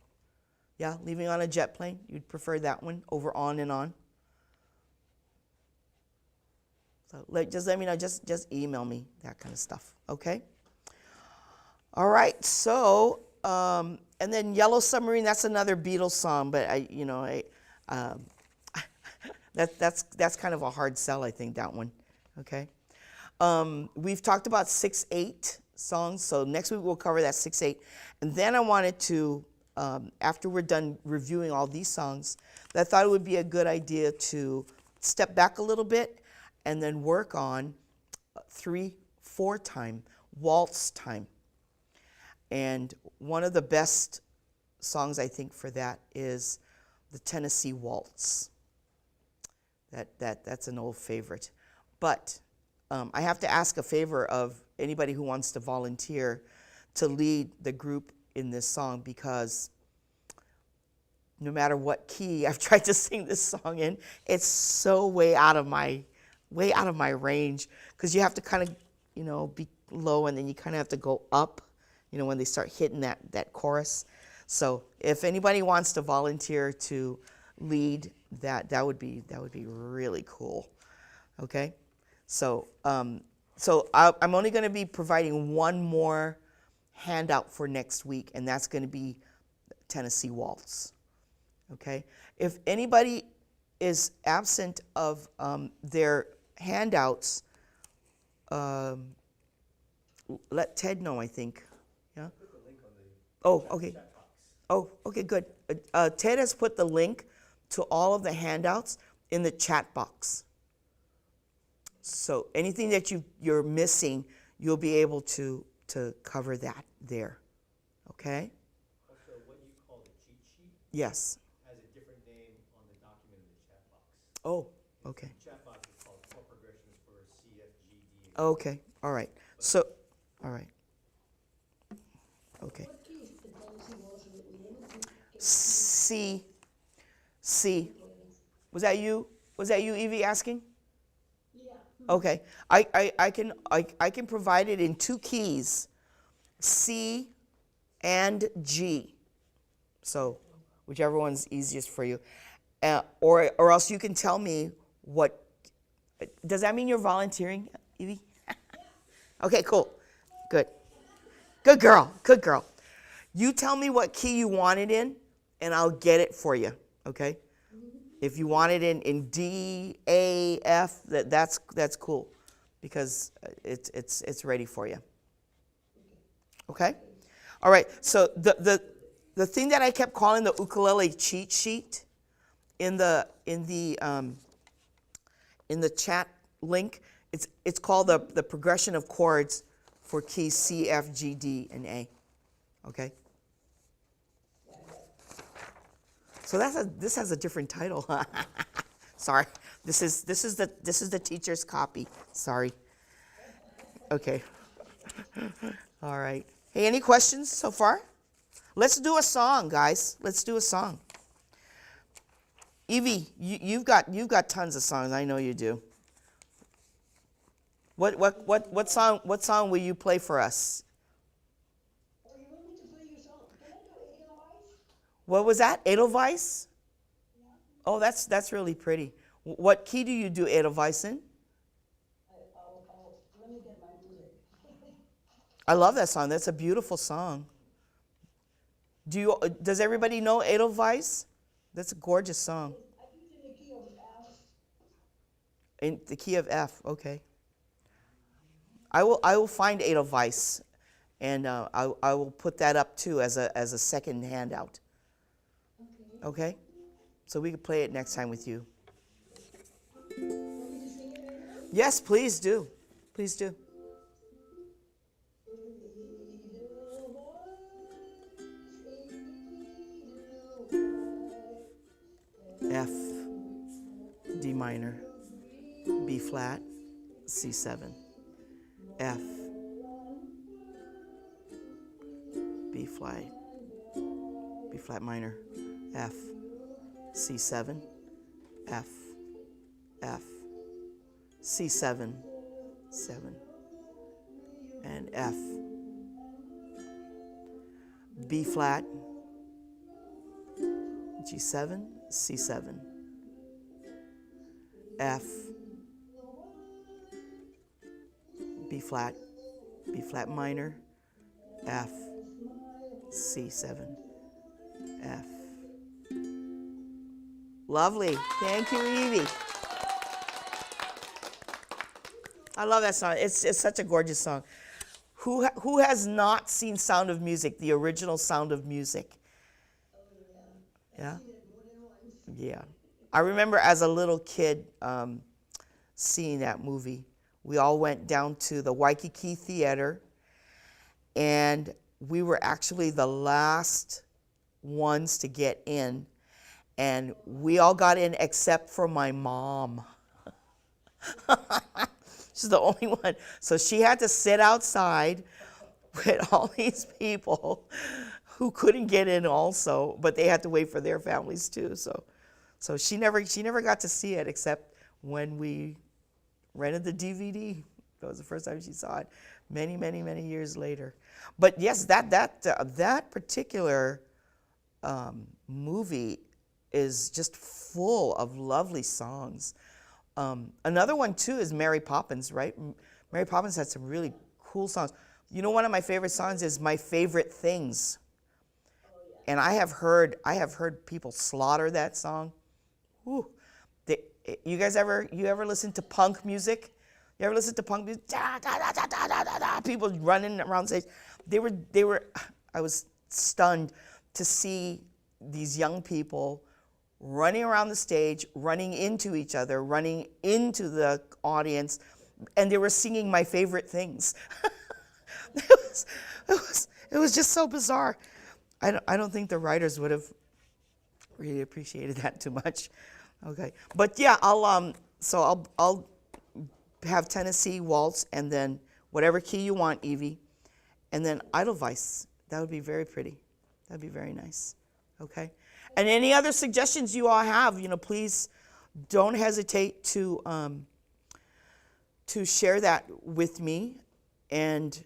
Yeah, Leaving on a Jet Plane. You'd prefer that one over On and On? So just let me know. Just email me, that kind of stuff, okay? All right, so, and then Yellow Submarine, that's another Beatles song, but that's kind of a hard sell, I think, that one, okay? We've talked about 6/8 songs, so next week we'll cover that 6/8. And then I wanted to, after we're done reviewing all these songs, I thought it would be a good idea to step back a little bit and then work on 3/4 time, waltz time. And one of the best songs, I think, for that is the Tennessee Waltz. That's an old favorite. But I have to ask a favor of anybody who wants to volunteer to lead the group in this song, because no matter what key I've tried to sing this song in, it's so way out of my range, because you have to kind of, be low, and then you kind of have to go up, when they start hitting that chorus. So if anybody wants to volunteer to lead that would be really cool. Okay, so I'm only going to be providing one more handout for next week, and that's going to be Tennessee Waltz. Okay, if anybody is absent of their handouts, let Ted know, I think. Yeah. Put the link on the okay. Chat box. Oh, okay, good. Ted has put the link to all of the handouts in the chat box. So anything that you're missing, you'll be able to cover that there. Okay? Also, what you call the cheat sheet? Yes. Has a different name on the document in the chat box. Oh, okay. The chat box is called Chord Progressions for CFGD. Okay, all right. So, all right. Okay. C. Was that you, Evie, asking? Yeah. Okay. I can provide it in two keys, C and G. So whichever one's easiest for you. Or else you can tell me what. Does that mean you're volunteering, Evie? Okay, cool. Good. Good girl. You tell me what key you want it in, and I'll get it for you, okay? If you want it in D, A, F, that's cool, because it's ready for you. Okay? All right. So the thing that I kept calling the ukulele cheat sheet in the chat link, it's called the progression of chords for keys C, F, G, D, and A. Okay? So this has a different title. Sorry. This is the teacher's copy. Sorry. Okay. All right. Hey, any questions so far? Let's do a song, guys. Let's do a song. Evie, you've got tons of songs. I know you do. What song will you play for us? Oh, you want me to play your song? Can I do Edelweiss? What was that? Edelweiss? Oh, that's really pretty. What key do you do Edelweiss in? Let me get my music. I love that song. That's a beautiful song. Does everybody know Edelweiss? That's a gorgeous song. I do it in the key of F. In the key of F, okay. I will find Edelweiss, and I will put that up too as a second handout. Okay. Okay, so we could play it next time with you. Want me to sing it later? Yes, please do. Please do. F, D minor, B flat, C7, F, B flat minor, F, C7, F, C7, 7, and F, B flat, G7, C7, F, B flat minor, F, C7, F. Lovely. Thank you, Evie. I love that song. It's such a gorgeous song. Who has not seen Sound of Music, the original Sound of Music? Yeah? Yeah. I remember as a little kid seeing that movie. We all went down to the Waikiki Theater, and we were actually the last ones to get in, and we all got in except for my mom. She's the only one. So she had to sit outside with all these people who couldn't get in also, but they had to wait for their families too. So she never got to see it except when we rented the DVD. That was the first time she saw it, many, many, many years later. But yes, that particular movie is just full of lovely songs. Another one too is Mary Poppins, right? Mary Poppins had some really cool songs. You know, one of my favorite songs is My Favorite Things. And I have heard people slaughter that song. Whew. You ever listen to punk music? You ever listen to punk music? Da, da, da, da, da, da, da, people running around stage. I was stunned to see these young people running around the stage, running into each other, running into the audience, and they were singing My Favorite Things. It was just so bizarre. I don't think the writers would have really appreciated that too much. Okay, but yeah, I'll have Tennessee Waltz, and then whatever key you want, Evie, and then Edelweiss. That would be very pretty. That'd be very nice. Okay, and any other suggestions you all have, please don't hesitate to share that with me. And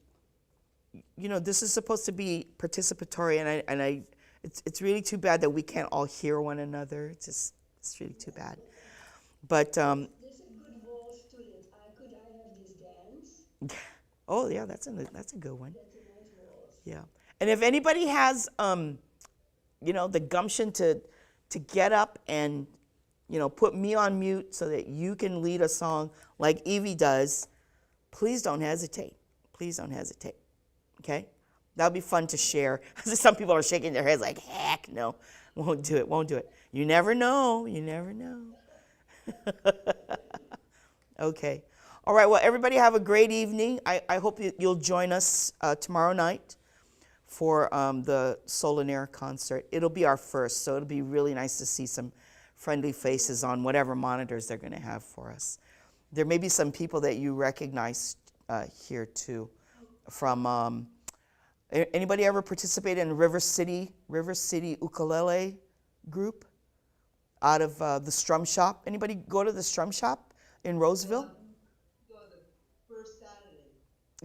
this is supposed to be participatory, and it's really too bad that we can't all hear one another. It's really too bad. But There's a good voice to it. Could I have this dance? oh yeah, that's a good one. That's a nice voice. Yeah, and if anybody has the gumption to get up and put me on mute so that you can lead a song like Evie does, please don't hesitate. Please don't hesitate. Okay? That'll be fun to share. Some people are shaking their heads like, heck no, won't do it. You never know. Okay. All right, well, everybody have a great evening. I hope you'll join us tomorrow night for the Solanaire concert. It'll be our first, so it'll be really nice to see some friendly faces on whatever monitors they're going to have for us. There may be some people that you recognize here too. From anybody ever participate in River City Ukulele group? out of the Strum Shop. Anybody go to the Strum Shop in Roseville? Go the first Saturday.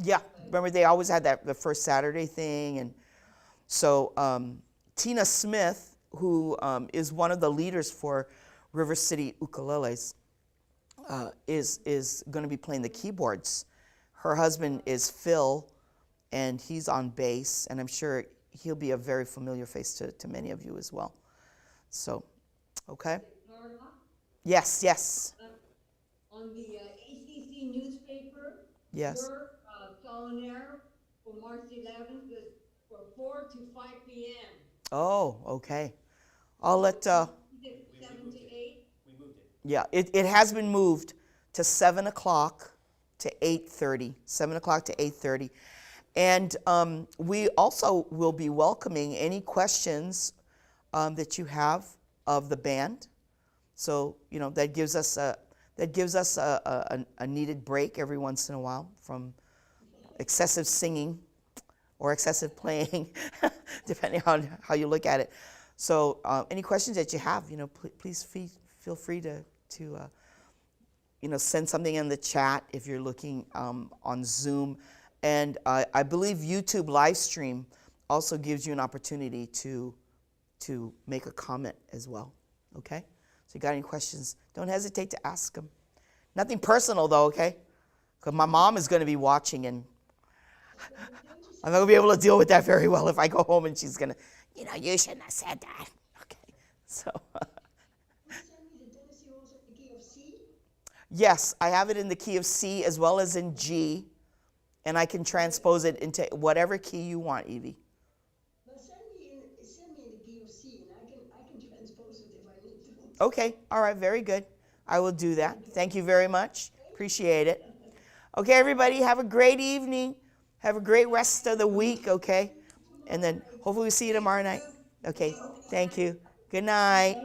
Yeah, remember they always had that the first Saturday thing, and so Tina Smith, who is one of the leaders for River City Ukuleles, is going to be playing the keyboards. Her husband is Phil, and he's on bass, and I'm sure he'll be a very familiar face to many of you as well. So, okay. Carla, Yes. on the ACC newspaper, Yes. your calendar for March 11th is for 4 to 5 p.m. Oh, okay. I'll let, Is it 7 to 8? We moved it. yeah, it has been moved to 7 o'clock to 8:30, 7 o'clock to 8:30. And we also will be welcoming any questions that you have of the band. So, you know, that gives us a needed break every once in a while from excessive singing or excessive playing, depending on how you look at it. So, any questions that you have, you know, please feel free to you know, send something in the chat if you're looking on Zoom. And I believe YouTube live stream also gives you an opportunity to make a comment as well. Okay? So you got any questions, don't hesitate to ask them. Nothing personal though, okay? Because my mom is going to be watching, and I'm not going to be able to deal with that very well if I go home and she's going to, you know, you shouldn't have said that. Okay, so. You send me the Tennessee also in the key of C? Yes, I have it in the key of C as well as in G, and I can transpose it into whatever key you want, Evie. But send me in the key of C, and I can transpose it if I need to. Okay, all right, very good. I will do that. Thank you very much. Appreciate it. Okay, everybody, have a great evening. Have a great rest of the week, okay? And then hopefully we'll see you tomorrow night. Okay, thank you. Good night.